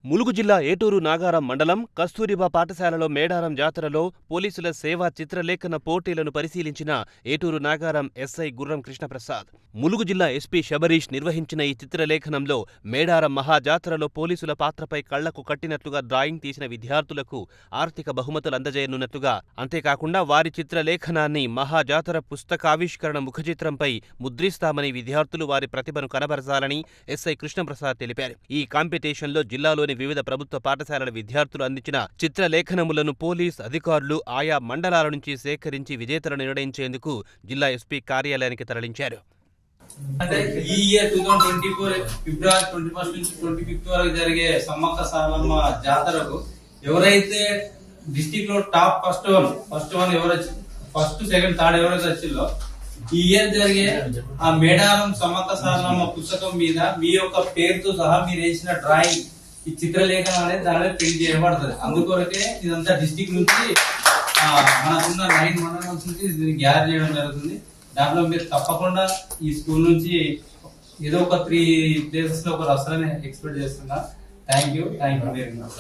ములుగు జిల్లా ఏటూరు నాగారం మండలం కస్తూరిబా పాఠశాలలో మేడారం జాతరలో పోలీసుల సేవా చిత్రలేఖన పోటీలను పరిశీలించిన ఏటూరు నాగారం ఎస్ఐ గుర్రం కృష్ణప్రసాద్. ములుగు జిల్లా ఎస్పీ శబరీష్ నిర్వహించిన ఈ చిత్రలేఖనంలో మేడారం మహాజాతరలో పోలీసుల పాత్రపై కళ్లకు కట్టినట్లుగా డ్రాయింగ్ తీసిన విద్యార్థులకు ఆర్థిక బహుమతులు అందజేయనున్నట్లుగా, అంతేకాకుండా వారి చిత్రలేఖనాన్ని మహాజాతర పుస్తకావిష్కరణ ముఖచిత్రంపై ముద్రిస్తామని విద్యార్థులు వారి ప్రతిభను కనబరచాలని ఎస్ఐ కృష్ణప్రసాద్ తెలిపారు. ఈ కాంపిటీషన్లో జిల్లాలో వివిధ ప్రభుత్వ పాఠశాలల విద్యార్థులు అందించిన చిత్రలేఖనములను పోలీస్ అధికారులు ఆయా మండలాల నుంచి సేకరించి విజేతలను నిర్ణయించేందుకు జిల్లా ఎస్పీ కార్యాలయానికి తరలించారు. అంటే ఈ ఇయర్ 2024 ఫిబ్రవరి 21 నుంచి 25 వరకు జరిగే సమ్మక్క సారలమ్మ జాతరకు ఎవరైతే డిస్ట్రిక్ట్ లో టాప్ ఫస్ట్ వన్ ఎవరైతే ఫస్ట్ సెకండ్ థర్డ్ ఎవరైతే వచ్చిందో ఈ ఇయర్ జరిగే ఆ మేడారం సమ్మక్క సారలమ్మ పుస్తకం మీద మీ యొక్క పేరుతో సహా మీరు వేసిన డ్రాయింగ్ ఈ చిత్రలేఖనం అనేది దాని మీద ప్రింట్ చేయబడుతుంది. అందుకొరకే ఇదంతా డిస్ట్రిక్ట్ నుంచి మనకున్న 9 మండలాల నుంచి దీన్ని గ్యాదర్ చేయడం జరుగుతుంది. దాంట్లో మీరు తప్పకుండా ఈ స్కూల్ నుంచి ఏదో ఒక 3 ప్లేసెస్ లో ఒక వస్తారని ఎక్స్పెక్ట్ చేస్తున్నా. Thank you very much.